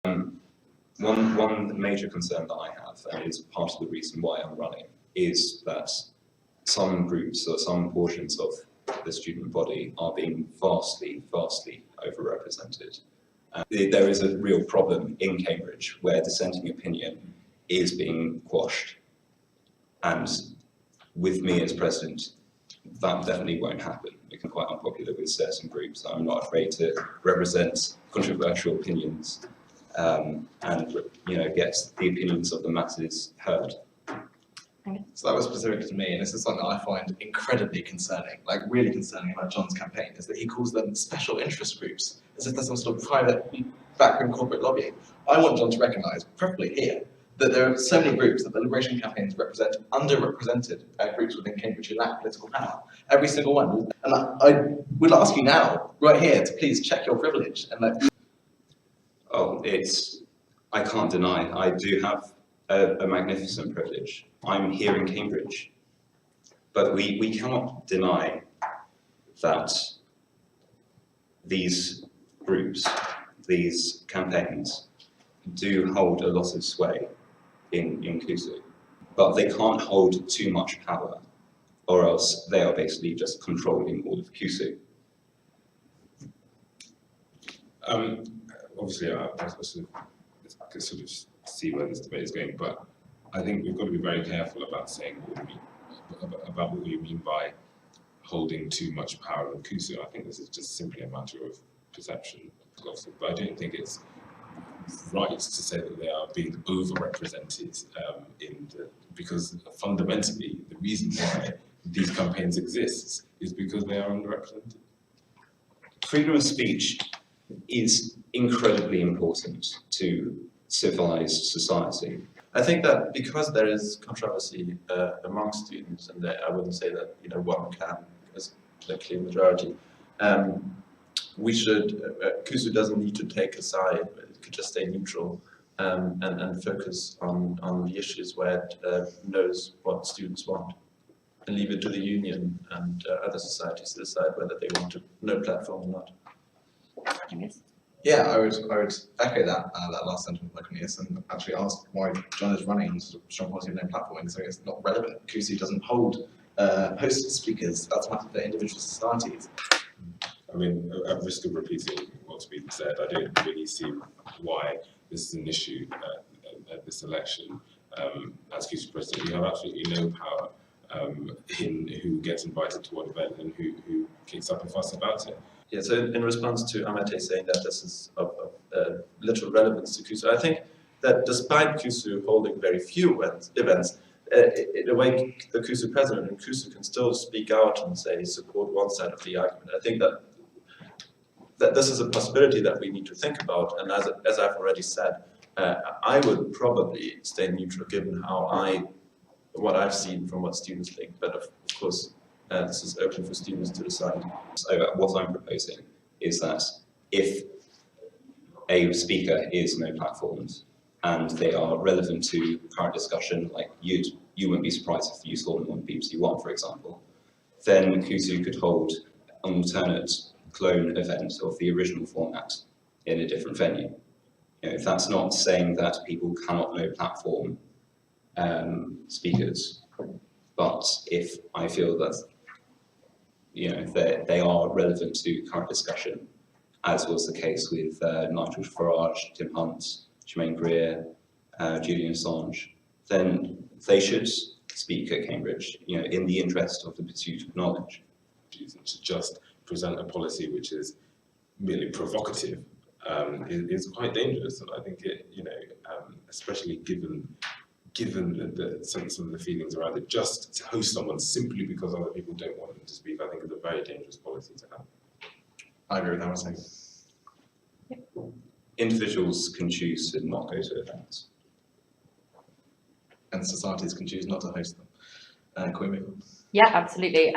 One major concern that I have, and is part of the reason why I'm running, is that some groups or some portions of the student body are being vastly overrepresented. There is a real problem in Cambridge where dissenting opinion is being quashed, and with me as president, that definitely won't happen. It can be quite unpopular with certain groups. I'm not afraid to represent controversial opinions and get the opinions of the masses heard. So that was specific to me, and this is something that I find incredibly concerning, like really concerning about John's campaign, is that he calls them special interest groups, as if there's some sort of private backroom corporate lobbying. I want John to recognise, preferably here, that there are so many groups that the Liberation campaigns represent underrepresented groups within Cambridge who lack political power. Every single one. And I would ask you now, right here, to please check your privilege and I can't deny, I do have a magnificent privilege. I'm here in Cambridge, but we cannot deny that these groups, these campaigns, do hold a lot of sway in CUSU, but they can't hold too much power, or else they are basically just controlling all of CUSU. Obviously, I can sort of see where this debate is going, but I think we've got to be very careful about saying what we mean by holding too much power in CUSU. I think this is just simply a matter of perception, but I don't think it's right to say that they are being overrepresented because fundamentally the reason why these campaigns exist is because they are underrepresented. Freedom of speech is incredibly important to civilized society. I think that because there is controversy among students, and I wouldn't say that one camp is a clear majority, we should, CUSU doesn't need to take a side, but it could just stay neutral and focus on the issues where it knows what students want, and leave it to the union and other societies to decide whether they want to no platform or not. yeah, I would echo that last sentence by Cornelius, and actually ask why John is running on sort of strong policy of no platforming, so it's not relevant. CUSU doesn't hold host speakers, that's a matter for individual societies. I mean, at risk of repeating what's been said, I don't really see why this is an issue at this election. As CUSU president, you have absolutely no power in who gets invited to what event and who kicks up a fuss about it. Yeah, so in response to Amate saying that this is of little relevance to CUSU, I think that despite CUSU holding very few events, in a way the CUSU president and CUSU can still speak out and say support one side of the argument. I think that this is a possibility that we need to think about, and as I've already said, I would probably stay neutral given what I've seen from what students think, but of course this is open for students to decide. So what I'm proposing is that if a speaker is no platformed and they are relevant to current discussion, like you wouldn't be surprised if you saw them on BBC One, for example, then CUSU could hold an alternate clone event of the original format in a different venue. That's not saying that people cannot no platform speakers, but if I feel that they are relevant to current discussion, as was the case with Nigel Farage, Tim Hunt, Germaine Greer, Julian Assange, then they should speak at Cambridge, in the interest of the pursuit of knowledge. To just present a policy which is merely provocative is quite dangerous, and I think it, especially given some of the feelings around it, just to host someone simply because other people don't want them to speak, I think is a very dangerous policy to have. I agree with that one. Individuals can choose to not go to events. And societies can choose not to host them. Can we move on? Yeah, absolutely.